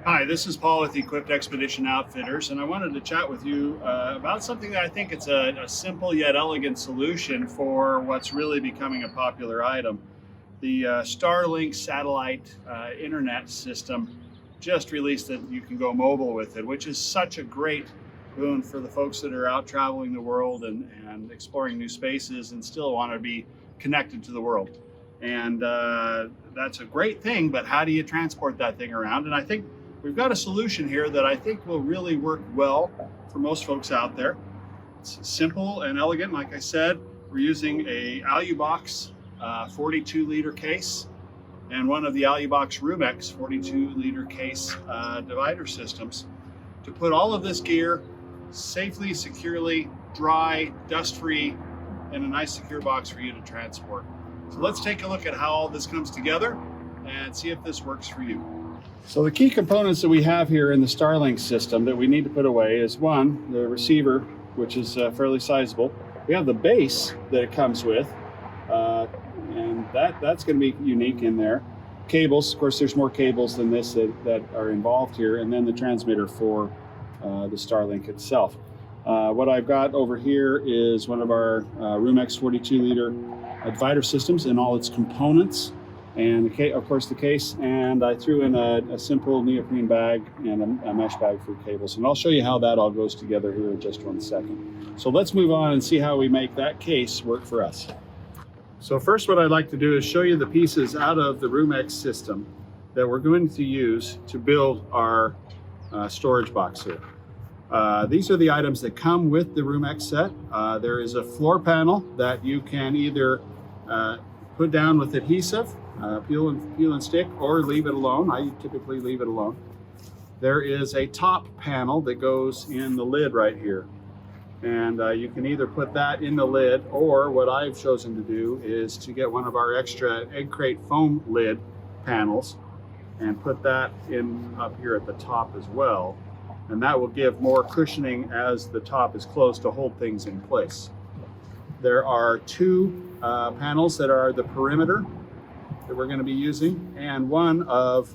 Hi, this is Paul with Equipped Expedition Outfitters, and I wanted to chat with you about something that I think it's a simple yet elegant solution for what's really becoming a popular item. The Starlink satellite internet system just released that you can go mobile with it, which is such a great boon for the folks that are out traveling the world and exploring new spaces and still want to be connected to the world. And that's a great thing, but how do you transport that thing around? And I think we've got a solution here that I think will really work well for most folks out there. It's simple and elegant. Like I said, we're using a Alubox 42-liter case and one of the Alubox Rumex 42-liter case divider systems to put all of this gear safely, securely, dry, dust-free, in a nice secure box for you to transport. So let's take a look at how all this comes together and see if this works for you. So the key components that we have here in the Starlink system that we need to put away is one, the receiver, which is fairly sizable. We have the base that it comes with, and that's going to be unique in there. Cables, of course, there's more cables than this that are involved here, and then the transmitter for the Starlink itself. What I've got over here is one of our Rumex 42-liter divider systems and all its components, and of course the case, and I threw in a simple neoprene bag and a mesh bag for cables, and I'll show you how that all goes together here in just 1 second. So let's move on and see how we make that case work for us. So first, what I'd like to do is show you the pieces out of the Rumex system that we're going to use to build our storage box here. These are the items that come with the Rumex set. There is a floor panel that you can either put down with adhesive, peel and stick, or leave it alone. I typically leave it alone. There is a top panel that goes in the lid right here. And you can either put that in the lid, or what I've chosen to do is to get one of our extra egg crate foam lid panels and put that in up here at the top as well. And that will give more cushioning as the top is closed to hold things in place. There are two panels that are the perimeter that we're going to be using, and one of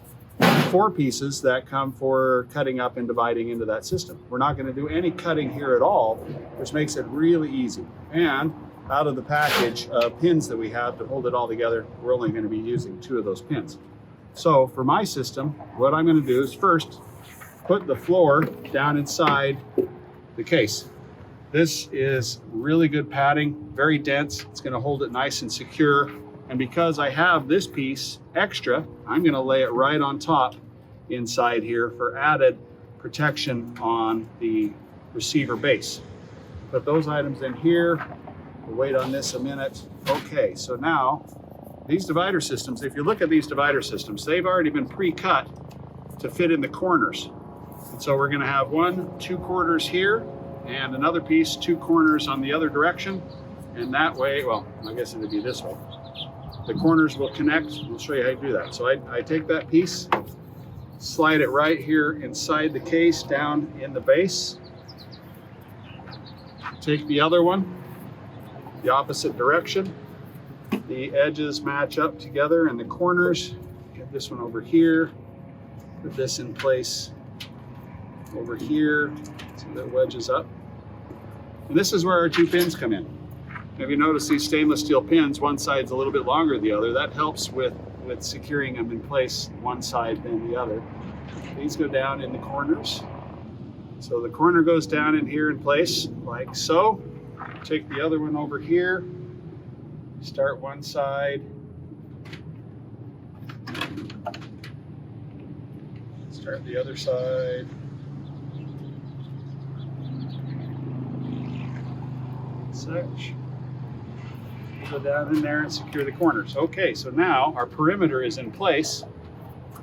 4 pieces that come for cutting up and dividing into that system. We're not going to do any cutting here at all, which makes it really easy. And out of the package of pins that we have to hold it all together, we're only going to be using 2 of those pins. So for my system, what I'm going to do is first put the floor down inside the case. This is really good padding, very dense. It's going to hold it nice and secure. And because I have this piece extra, I'm going to lay it right on top inside here for added protection on the receiver base. Put those items in here. We'll wait on this a minute. Okay, so now these divider systems, if you look at these divider systems, they've already been pre-cut to fit in the corners. And so we're going to have 1 2 quarters here and another piece 2 corners on the other direction. And that way, well, I guess it would be this way. The corners will connect. We'll show you how to do that. So I take that piece, slide it right here inside the case down in the base. Take the other one, the opposite direction. The edges match up together and the corners. Get this one over here. Put this in place over here so that wedges up. And this is where our 2 pins come in. If you notice these stainless steel pins, one side's a little bit longer than the other. That helps with securing them in place one side than the other. These go down in the corners. So the corner goes down in here in place like so. Take the other one over here. Start one side. Start the other side. Such. Go down in there and secure the corners. Okay, so now our perimeter is in place,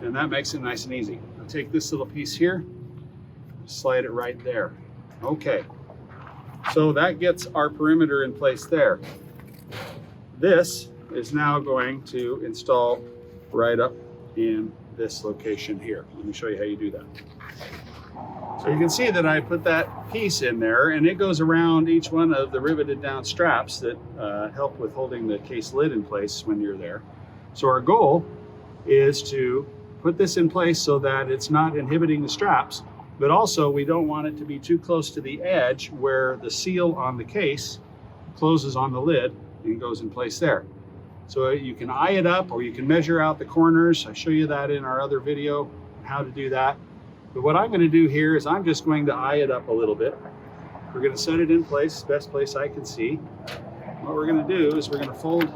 and that makes it nice and easy. I'll take this little piece here, slide it right there. Okay, so that gets our perimeter in place there. This is now going to install right up in this location here. Let me show you how you do that. So you can see that I put that piece in there, and it goes around each one of the riveted down straps that help with holding the case lid in place when you're there. So our goal is to put this in place so that it's not inhibiting the straps, but also we don't want it to be too close to the edge where the seal on the case closes on the lid and goes in place there. So you can eye it up or you can measure out the corners. I show you that in our other video, how to do that. But what I'm going to do here is I'm just going to eye it up a little bit. We're going to set it in place, best place I can see. What we're going to do is we're going to fold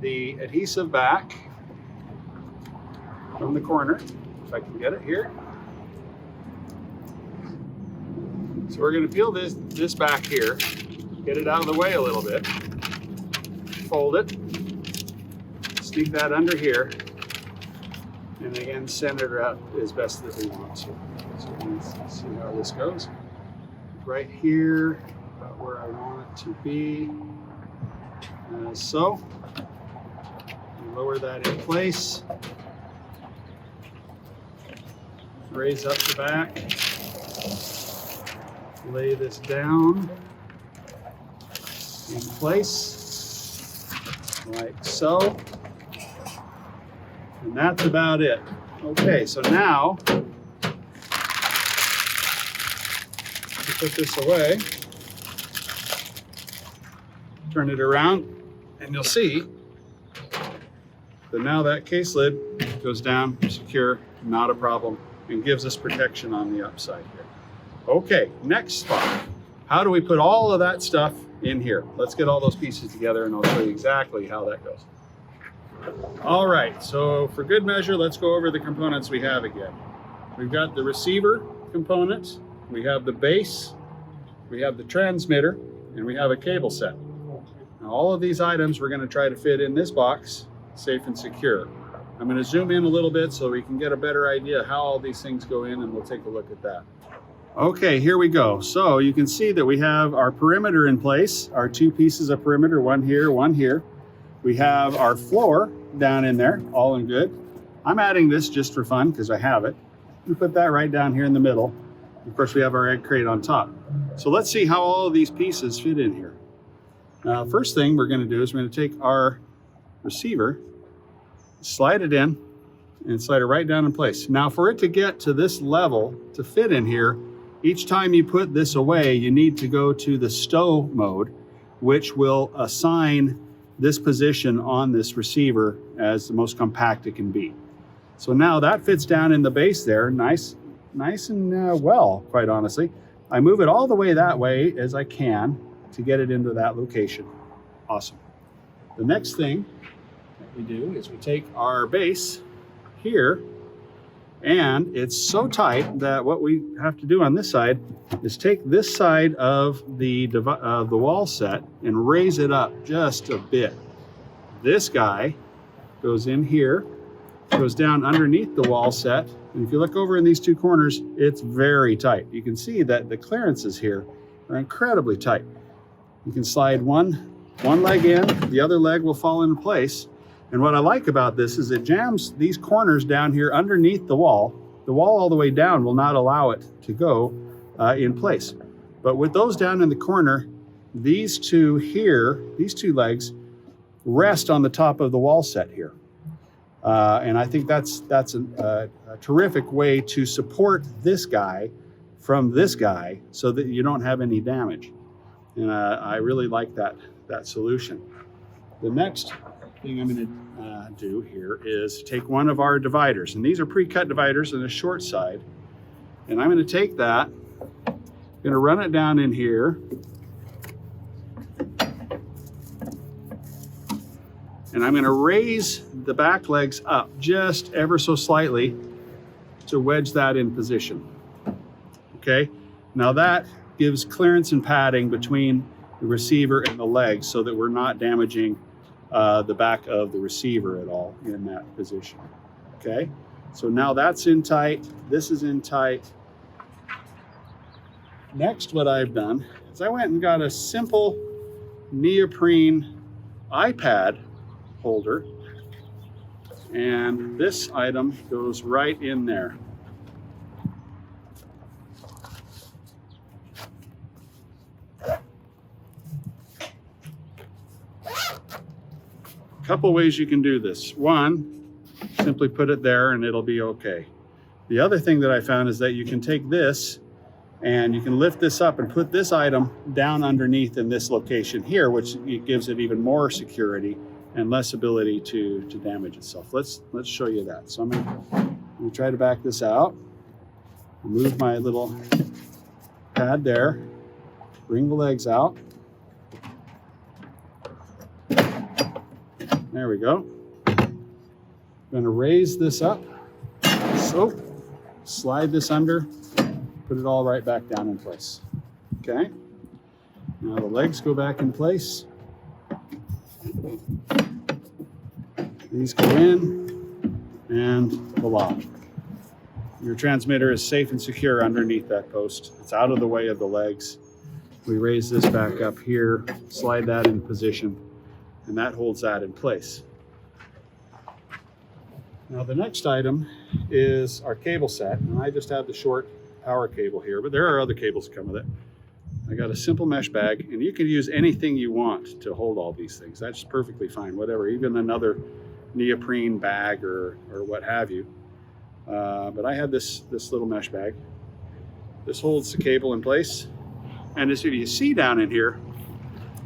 the adhesive back from the corner, if I can get it here. So we're going to peel this back here, get it out of the way a little bit, fold it, sneak that under here, and again center it out as best as we want to. So let's see how this goes. Right here, about where I want it to be, as so. Lower that in place, raise up the back, lay this down in place, like so, and that's about it. Okay, so now, put this away, turn it around, and you'll see that now that case lid goes down secure, not a problem, and gives us protection on the upside here. Okay, next spot. How do we put all of that stuff in here? Let's get all those pieces together and I'll show you exactly how that goes. All right, so for good measure, let's go over the components we have again. We've got the receiver component, we have the base, we have the transmitter, and we have a cable set. Now, all of these items we're going to try to fit in this box safe and secure. I'm going to zoom in a little bit so we can get a better idea how all these things go in, and we'll take a look at that. Okay, here we go. So you can see that we have our perimeter in place, our two pieces of perimeter, one here, one here. We have our floor down in there, all in good. I'm adding this just for fun because I have it. We put that right down here in the middle. Of course, we have our egg crate on top. So let's see how all of these pieces fit in here. First thing we're going to do is we're going to take our receiver, slide it in, and slide it right down in place. Now, for it to get to this level to fit in here, each time you put this away, you need to go to the stow mode, which will assign this position on this receiver as the most compact it can be. So now that fits down in the base there, nice and well, quite honestly. I move it all the way that way as I can to get it into that location. Awesome. The next thing that we do is we take our base here, and it's so tight that what we have to do on this side is take this side of the wall set and raise it up just a bit. This guy goes in here, goes down underneath the wall set, and if you look over in these two corners, it's very tight. You can see that the clearances here are incredibly tight. You can slide one leg in, the other leg will fall into place. And what I like about this is it jams these corners down here underneath the wall. The wall all the way down will not allow it to go in place. But with those down in the corner, these two here, these two legs, rest on the top of the wall set here. And I think that's a terrific way to support this guy from this guy so that you don't have any damage. And I really like that solution. The next thing I'm going to do here is take one of our dividers, and these are pre-cut dividers on the short side, and I'm going to take that, I'm going to run it down in here, and I'm going to raise the back legs up just ever so slightly to wedge that in position. Okay, now that gives clearance and padding between the receiver and the legs so that we're not damaging the back of the receiver at all in that position. Okay, so now that's in tight, this is in tight. Next, what I've done is I went and got a simple neoprene iPad holder, and this item goes right in there. Couple ways you can do this. One, Simply put it there and it'll be okay. The other thing that I found is that you can take this and you can lift this up and put this item down underneath in this location here, which gives it even more security and less ability to damage itself. Let's show you that. So I'm gonna try to back this out, remove my little pad there, bring the legs out. There we go. I'm gonna raise this up, so slide this under, put it all right back down in place. Okay, now the legs go back in place. These go in, and voila. Your transmitter is safe and secure underneath that post. It's out of the way of the legs. We raise this back up here, slide that in position, and that holds that in place. Now the next item is our cable set, and I just have the short power cable here, but there are other cables that come with it. I got a simple mesh bag, and you can use anything you want to hold all these things. That's perfectly fine, whatever, even another neoprene bag or what have you. But I have this little mesh bag. This holds the cable in place. And as you see down in here,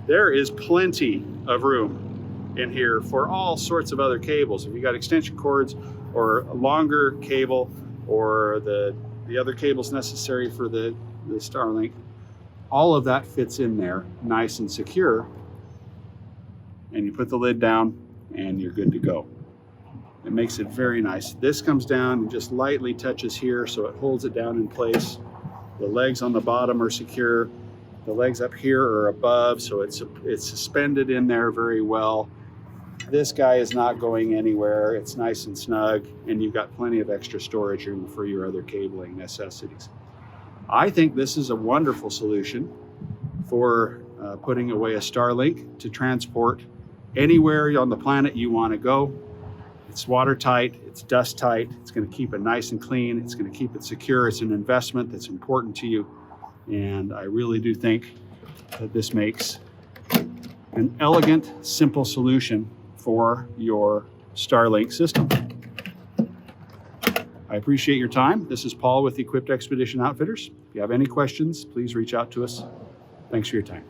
there is plenty of room in here for all sorts of other cables. If you got extension cords or a longer cable or the other cables necessary for the Starlink, all of that fits in there nice and secure. And you put the lid down and you're good to go. It makes it very nice. This comes down and just lightly touches here, so it holds it down in place. The legs on the bottom are secure. The legs up here are above, so it's suspended in there very well. This guy is not going anywhere. It's nice and snug, and you've got plenty of extra storage room for your other cabling necessities. I think this is a wonderful solution for putting away a Starlink to transport anywhere on the planet you want to go. It's watertight, it's dust tight, it's going to keep it nice and clean, it's going to keep it secure. It's an investment that's important to you, and I really do think that this makes an elegant, simple solution for your Starlink system. I appreciate your time. This is Paul with Equipped Expedition Outfitters. If you have any questions, please reach out to us. Thanks for your time.